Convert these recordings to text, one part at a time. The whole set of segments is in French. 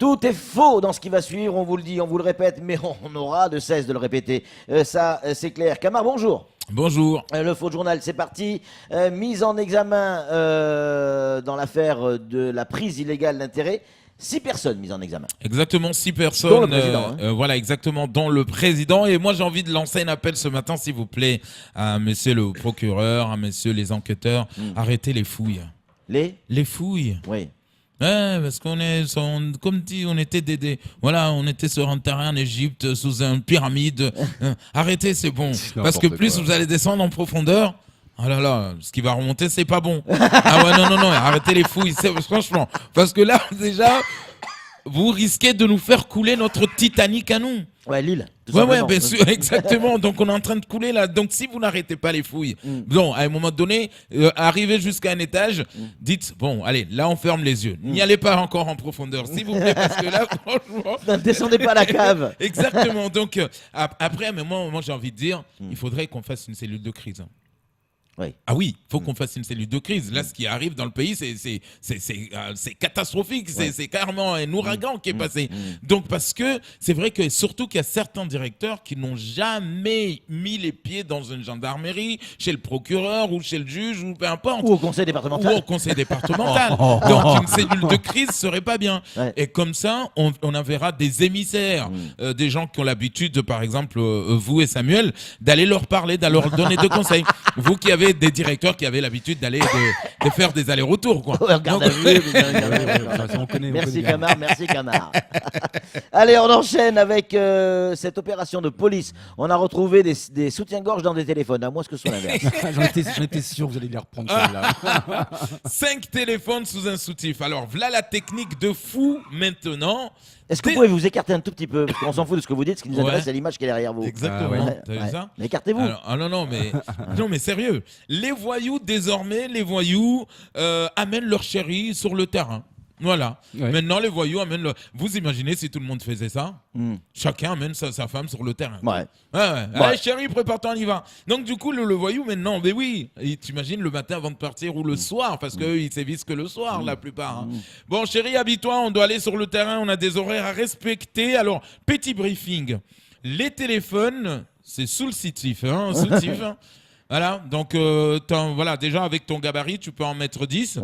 Tout est faux dans ce qui va suivre, on vous le dit, on vous le répète, mais on aura de cesse de le répéter. C'est clair. Camar, bonjour. Bonjour. Le faux journal, c'est parti. Mise en examen dans l'affaire de la prise illégale d'intérêt. 6 personnes mises en examen. Exactement, 6 personnes. Dont le président. Voilà, exactement, dont le président. Et moi, j'ai envie de lancer un appel ce matin, s'il vous plaît, à monsieur le procureur, à messieurs les enquêteurs. Arrêtez les fouilles. Les fouilles. Oui. Ouais, parce comme dit, on était on était sur un terrain en Égypte, sous une pyramide. Arrêtez, c'est bon. Parce que plus vous allez descendre en profondeur, oh là là, ce qui va remonter, c'est pas bon. Ah ouais, non, arrêtez les fouilles, franchement. Parce que là, déjà, vous risquez de nous faire couler notre Titanic à nous. Ouais, l'île. Ouais, bien sûr, exactement. Donc, on est en train de couler là. Donc, si vous n'arrêtez pas les fouilles, bon, à un moment donné, arrivez jusqu'à un étage, dites, bon, allez, là, on ferme les yeux. N'y allez pas encore en profondeur, s'il vous plaît, parce que là, franchement. Ne descendez pas à la cave. Exactement. Donc, après, mais moi, j'ai envie de dire, il faudrait qu'on fasse une cellule de crise. Oui. Ah oui, il faut qu'on fasse une cellule de crise. Là, ce qui arrive dans le pays, c'est catastrophique. C'est carrément un ouragan qui est passé. Donc, parce que c'est vrai que surtout qu'il y a certains directeurs qui n'ont jamais mis les pieds dans une gendarmerie, chez le procureur ou chez le juge ou peu importe. Ou au conseil départemental. Donc, une cellule de crise serait pas bien. Ouais. Et comme ça, on enverra des émissaires, des gens qui ont l'habitude, par exemple, vous et Samuel, d'aller leur parler, d'aller leur donner des conseils. Vous qui avez des directeurs qui avaient l'habitude d'aller de faire des allers-retours, quoi. Regarde à vue. Merci Camar. Allez, on enchaîne avec cette opération de police. On a retrouvé des soutiens-gorge dans des téléphones. À moins que ce soit l'inverse. J'en étais sûr que vous allez les reprendre celle-là. 5 téléphones sous un soutif. Alors, voilà la technique de fou maintenant. Est-ce que vous pouvez vous écarter un tout petit peu? Parce qu'on s'en fout de ce que vous dites. Ce qui nous intéresse, c'est l'image qui est derrière vous. Exactement. Ouais. T'as vu ça? Mais écartez-vous. Alors, non, mais sérieux. Les voyous, désormais, amènent leur chérie sur le terrain. Voilà. Ouais. Maintenant, les voyous amènent leur... Vous imaginez si tout le monde faisait ça? Chacun amène sa femme sur le terrain. Ouais. Allez, chérie, prépare-toi, on y va. Donc, du coup, le voyou, maintenant, mais oui, t'imagines le matin avant de partir ou le soir, parce qu'eux, ils sévissent que le soir, la plupart. Hein. Bon, chérie, habille-toi, on doit aller sur le terrain, on a des horaires à respecter. Alors, petit briefing. Les téléphones, c'est sous le soutif, hein. Voilà, donc voilà, déjà avec ton gabarit, tu peux en mettre 10. 5,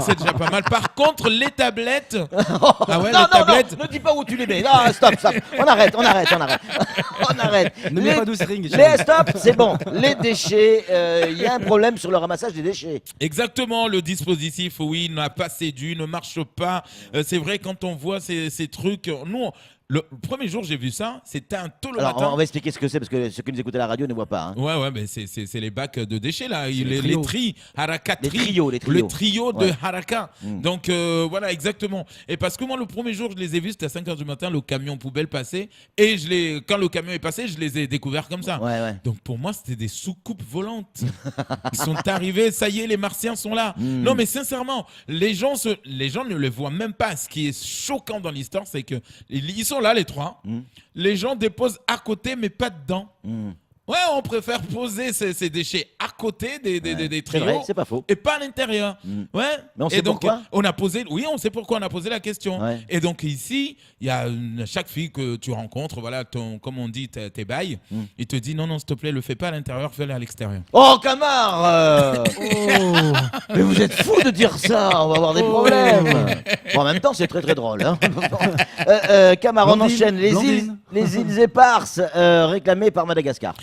c'est déjà pas mal. Par contre, les tablettes. Ne dis pas où tu les mets. Non, stop. On arrête. On arrête. Ne mets pas de seringue. Stop, c'est bon. Les déchets, il y a un problème sur le ramassage des déchets. Exactement, le dispositif, oui, n'a pas séduit, ne marche pas. C'est vrai, quand on voit ces trucs, nous. Le premier jour j'ai vu ça, c'était un tôt le matin. On va expliquer ce que c'est parce que ceux qui nous écoutent à la radio ne voient pas. Hein. Ouais, mais c'est les bacs de déchets là, les tris, Haraka les trios. Le trio de Haraka. Donc voilà, exactement. Et parce que moi le premier jour je les ai vus, c'était à 5h du matin, le camion poubelle passait et quand le camion est passé, je les ai découverts comme ça. Ouais. Donc pour moi c'était des soucoupes volantes. Ils sont arrivés, ça y est, les martiens sont là. Non mais sincèrement, les gens ne les voient même pas. Ce qui est choquant dans l'histoire, c'est que ils sont là les 3. Les gens déposent à côté mais pas dedans. Ouais, on préfère poser ces déchets à côté des trios. C'est vrai, c'est pas faux. Et pas à l'intérieur. Ouais. Mais on sait pourquoi. On sait pourquoi on a posé la question. Ouais. Et donc ici, il y a chaque fille que tu rencontres, voilà, comme on dit, tes bails, il te dit non, s'il te plaît, le fais pas à l'intérieur, fais-le à l'extérieur. Oh, Camar Mais vous êtes fou de dire ça, on va avoir des problèmes. Bon, en même temps, c'est très très drôle. Hein. Camar, on enchaîne. Les îles éparses réclamées par Madagascar.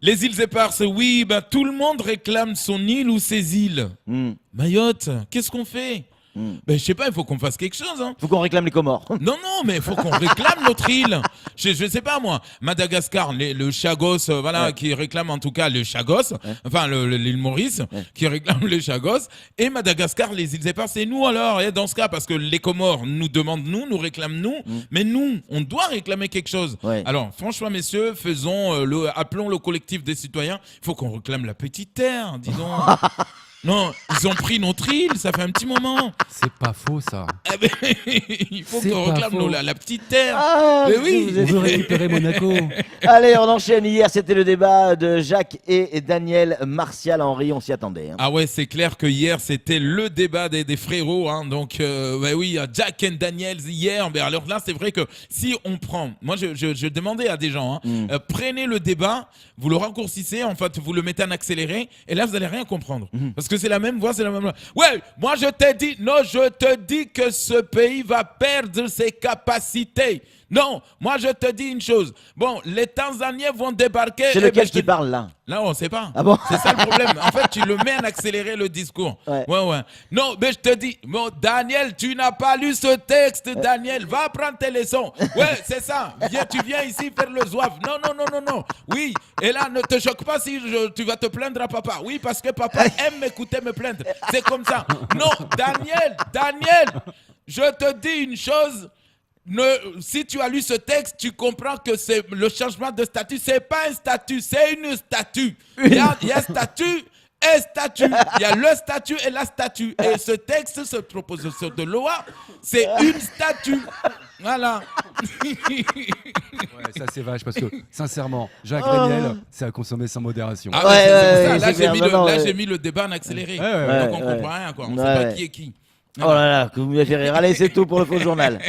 Les îles éparses, oui, tout le monde réclame son île ou ses îles. Mayotte, qu'est-ce qu'on fait? Je sais pas, il faut qu'on fasse quelque chose. Hein. Faut qu'on réclame les Comores. Non, mais il faut qu'on réclame notre île. Je sais pas moi. Madagascar, le Chagos, qui réclame en tout cas le Chagos, enfin l'île Maurice, qui réclame le Chagos, et Madagascar, les îles éparses, c'est nous alors. Et dans ce cas, parce que les Comores nous demandent nous réclament nous, mais nous, on doit réclamer quelque chose. Ouais. Alors, franchement, messieurs, appelons le collectif des citoyens. Il faut qu'on réclame la petite terre, dis donc. Non, ils ont pris notre île, ça fait un petit moment. C'est pas faux, ça. Eh ben, il faut C'est qu'on pas réclame faux. la petite terre. Ah, Mais oui. vous On êtes- veut récupérer Monaco. Allez, on enchaîne. Hier, c'était le débat de Jacques et Daniel. Martial Henry, on s'y attendait. Hein. Ah ouais, c'est clair que hier c'était le débat des frérots, hein. Donc bah oui, Jack and Daniels hier. Mais alors là, c'est vrai que si on prend, moi je demandais à des gens, hein, prenez le débat, vous le raccourcissez, en fait, vous le mettez en accéléré, et là vous allez rien comprendre, parce que c'est la même voix, c'est la même. Ouais, moi je te dis, non, je te dis que ce pays va perdre ses capacités. Non, moi je te dis une chose. Bon, les Tanzaniens vont débarquer. C'est eh lequel ben, je qui te- parle là? Là, on sait pas. Ah bon? C'est ça le problème. En fait, tu le mets en accéléré le discours. Ouais. Ouais. Non, mais je te dis, bon, Daniel, tu n'as pas lu ce texte, Daniel. Va prendre tes leçons. Ouais, c'est ça. Tu viens ici faire le zouave. Non. Oui. Et là, ne te choque pas si tu vas te plaindre à papa. Oui, parce que papa aime m'écouter me plaindre. C'est comme ça. Non, Daniel, je te dis une chose. Si tu as lu ce texte, tu comprends que c'est le changement de statut, c'est pas un statut, c'est une statue. Il y a statut et statut. Il y a le statut et la statue. Et ce texte, cette proposition de loi, c'est une statue. Voilà. Ouais, ça c'est vache parce que sincèrement, Jacques Daniel, c'est à consommer sans modération. Ah Ouais, ouais, c'est ouais, pour ça. c'est clair. Non, Là, ouais. j'ai mis le débat en accéléré. Ouais, Donc on ouais. comprend rien, quoi. On Ouais, sait pas ouais. qui est qui. Oh là là, que vous m'avez fait rire. Allez, c'est tout pour le faux journal.